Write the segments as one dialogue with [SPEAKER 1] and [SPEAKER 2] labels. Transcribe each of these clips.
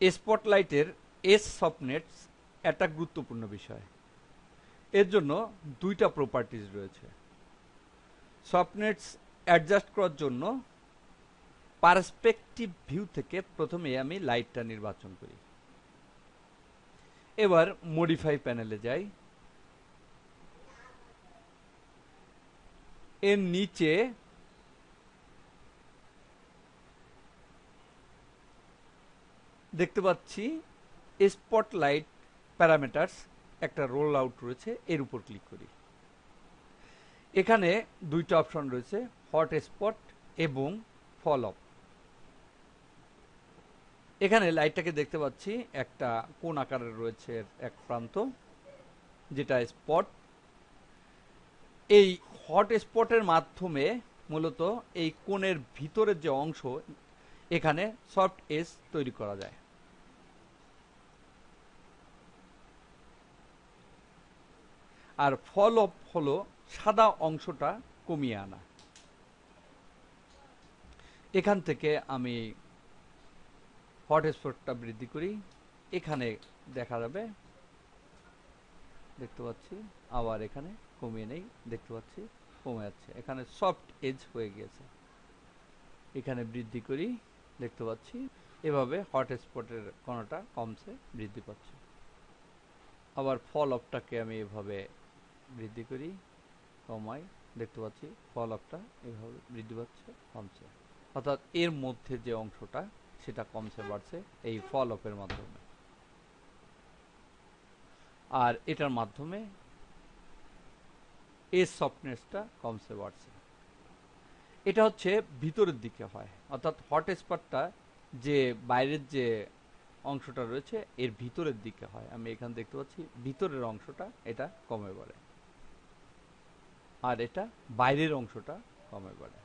[SPEAKER 1] স্পটলাইটের S সফটনেটস একটা গুরুত্বপূর্ণ বিষয়। এর জন্য দুইটা প্রপার্টিজ রয়েছে। সফটনেটস অ্যাডজাস্ট করার জন্য পার্সপেক্টিভ ভিউ থেকে প্রথমে আমি লাইটটা নির্বাচন করি। এবার মডিফাই প্যানেলে যাই। এর নিচে দেখতে পাচ্ছি স্পটলাইট প্যারামিটারস একটা রোল আউট রয়েছে, এর উপর ক্লিক করি। এখানে দুইটা অপশন রয়েছে, হট স্পট এবং ফল অফ। এখানে লাইটটাকে দেখতে পাচ্ছি একটা কোণ আকারের রয়েছে এক প্রান্ত, যেটা স্পট। এই হট স্পটের মাধ্যমে মূলত এই কোণের ভিতরের যে অংশ, এখানে সফট এজ তৈরি করা যায়। আর ফল অফ হলো সাদা অংশটা কমিয়ে আনা। এখান থেকে আমি হট স্পটটা বৃদ্ধি করি, এখানে দেখা যাবে, দেখতে পাচ্ছি। আবার এখানে কমিয়ে নেই, দেখতে পাচ্ছি কমে যাচ্ছে, এখানে সফট এজ হয়ে গেছে। এখানে বৃদ্ধি করি, দেখতে পাচ্ছি এভাবে হট স্পটের কোণটা কমছে, বৃদ্ধি পাচ্ছে। আবার ফল অফটাকে আমি এভাবে বৃদ্ধি করি, কমাই, দেখতে পাচ্ছি ফল অফটা এভাবে বৃদ্ধি পাচ্ছে, কমছে। অর্থাৎ এর মধ্যে যে অংশটা সেটা কমছে বাড়ছে এই ফল অফের মাধ্যমে। আর এটার মাধ্যমে এই সফটনেসটা কমছে বাড়ছে। এটা হচ্ছে ভিতরের দিকে হয়, অর্থাৎ হট স্পটটা যে বাইরের যে অংশটা রয়েছে এর ভিতরের দিকে হয়। আমি এখানে দেখতে পাচ্ছি ভিতরের অংশটা এটা কমে বাড়ে, আর এটা বাইরের অংশটা কমে বাড়ে।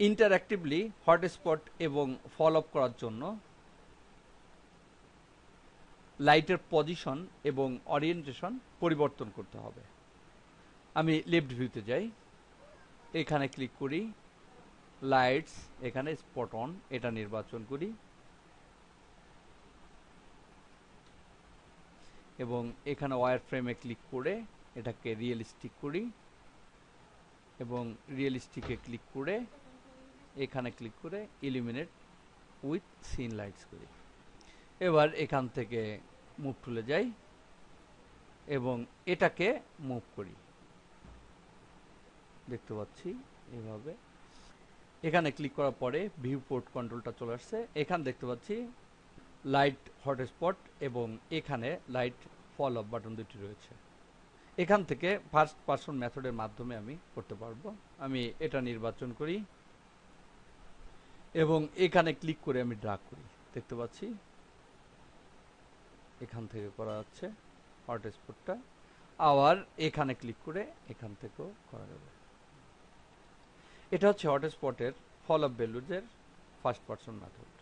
[SPEAKER 1] ইন্টারঅ্যাক্টিভলি হট স্পট এবং ফল অফ করার জন্য লাইটের পজিশন এবং ওরিয়েন্টেশন পরিবর্তন করতে হবে। আমি লেফট ভিউতে যাই, এখানে ক্লিক করি, লাইটস, এখানে স্পট অন এটা নির্বাচন করি এবং এখানে ওয়্যার ফ্রেমে ক্লিক করে এটাকে রিয়েলিস্টিক করি এবং রিয়েলিস্টিকে ক্লিক করে এখানে ক্লিক করে ইলুমিনেট উইথ সিন লাইটস করি। এবার এখান থেকে মুভ টুলে যাই এবং এটাকে মুভ করি, দেখতে পাচ্ছি এভাবে। এখানে ক্লিক করার পরে ভিউ পোর্ট কন্ট্রোলটা চলে আসছে। এখানে দেখতে পাচ্ছি লাইট হটস্পট এবং এখানে লাইট ফল অফ বাটন দুটি রয়েছে। এখান থেকে ফার্স্ট পারসন মেথডের মাধ্যমে আমি করতে পারবো। আমি এটা নির্বাচন করি এবং এখানে ক্লিক করে আমি ড্রাগ করি, দেখতে পাচ্ছি এখান থেকে করা যাচ্ছে হটস্পটটা। আবার এখানে ক্লিক করে এখান থেকেও করা যাবে। এটা হচ্ছে হটস্পটের ফল অফ ভ্যালুজের ফার্স্ট পারসন মেথড।